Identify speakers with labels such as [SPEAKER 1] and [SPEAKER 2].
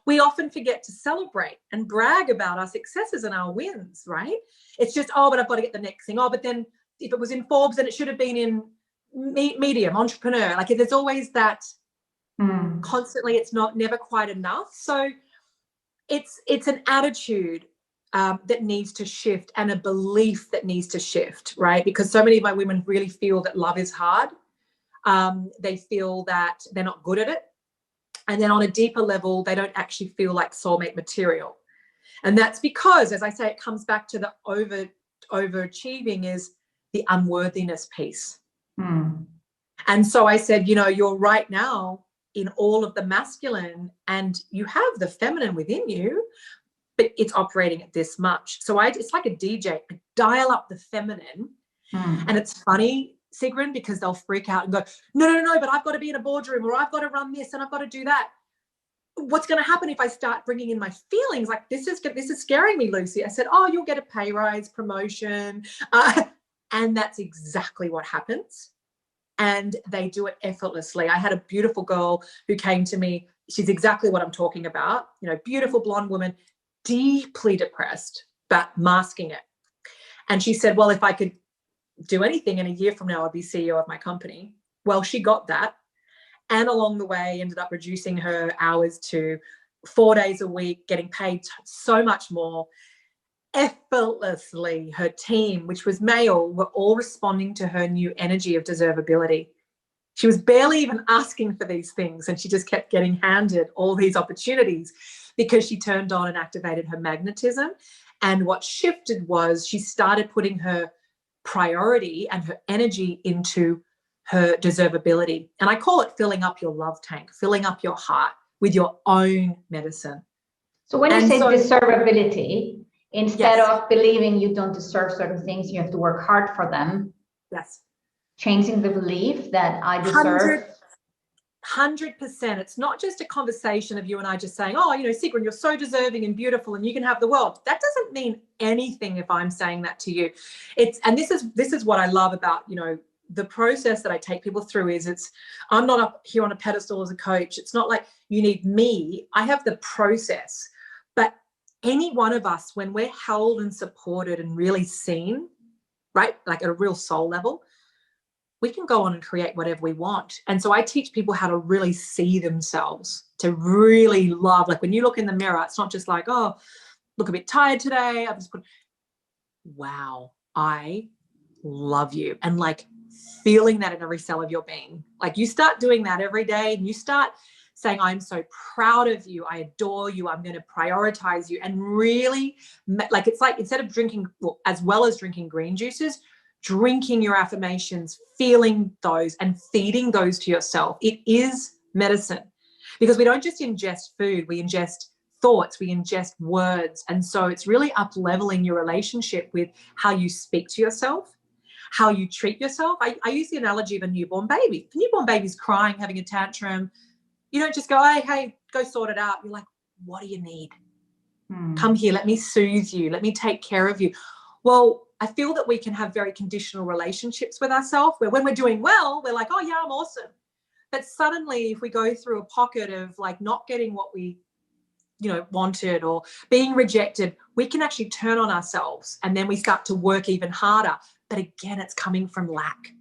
[SPEAKER 1] we often forget to celebrate and brag about our successes and our wins, right? It's just, oh, but I've got to get the next thing. Oh, but then if it was in Forbes, then it should have been in Medium, Entrepreneur. Like there's always that constantly, it's never quite enough. So it's an attitude that needs to shift, and a belief that needs to shift, right? Because so many of my women really feel that love is hard. They feel that they're not good at it. And then on a deeper level, they don't actually feel like soulmate material. And that's because, as I say, it comes back to the overachieving is the unworthiness piece. And so I said, you're right now in all of the masculine, and you have the feminine within you, but it's operating at this much. So it's like a DJ. I dial up the feminine. And it's funny, Sigrun, because they'll freak out and go, no, but I've got to be in a boardroom, or I've got to run this and I've got to do that. What's going to happen if I start bringing in my feelings? Like, this is scaring me, Lucy. I said, oh, you'll get a pay rise, promotion. And that's exactly what happens. And they do it effortlessly. I had a beautiful girl who came to me. She's exactly what I'm talking about. Beautiful blonde woman, deeply depressed, but masking it. And she said, well, if I could do anything in a year from now, I'd be CEO of my company. Well, she got that. And along the way, ended up reducing her hours to 4 days a week, getting paid so much more. Effortlessly, her team, which was male, were all responding to her new energy of deservability. She was barely even asking for these things, and she just kept getting handed all these opportunities because she turned on and activated her magnetism. And what shifted was she started putting her priority and her energy into her deservability. And I call it filling up your love tank, filling up your heart with your own medicine.
[SPEAKER 2] So when you say deservability, instead of believing you don't deserve certain things, you have to work hard for them.
[SPEAKER 1] Yes.
[SPEAKER 2] Changing the belief that I deserve.
[SPEAKER 1] 100%. It's not just a conversation of you and I just saying, oh, Sigrun, you're so deserving and beautiful and you can have the world. That doesn't mean anything if I'm saying that to you. And this is what I love about, the process that I take people through is I'm not up here on a pedestal as a coach. It's not like you need me. I have the process. But any one of us, when we're held and supported and really seen, right, like at a real soul level, we can go on and create whatever we want. And so I teach people how to really see themselves, to really love. Like when you look in the mirror, it's not just like, oh, look a bit tired today. Wow, I love you. And like feeling that in every cell of your being. Like you start doing that every day and you start saying, I'm so proud of you. I adore you. I'm going to prioritize you. And really, like, it's like instead of drinking, well, as well as drinking green juices, drinking your affirmations, feeling those and feeding those to yourself. It is medicine because we don't just ingest food, we ingest thoughts, we ingest words. And so it's really up-leveling your relationship with how you speak to yourself, how you treat yourself. I use the analogy of a newborn baby. If a newborn baby's crying, having a tantrum, you don't just go, hey, go sort it out. You're like, what do you need? Come here, let me soothe you. Let me take care of you. Well, I feel that we can have very conditional relationships with ourselves where when we're doing well, we're like, oh yeah, I'm awesome. But suddenly if we go through a pocket of like not getting what we, wanted or being rejected, we can actually turn on ourselves and then we start to work even harder. But again, it's coming from lack.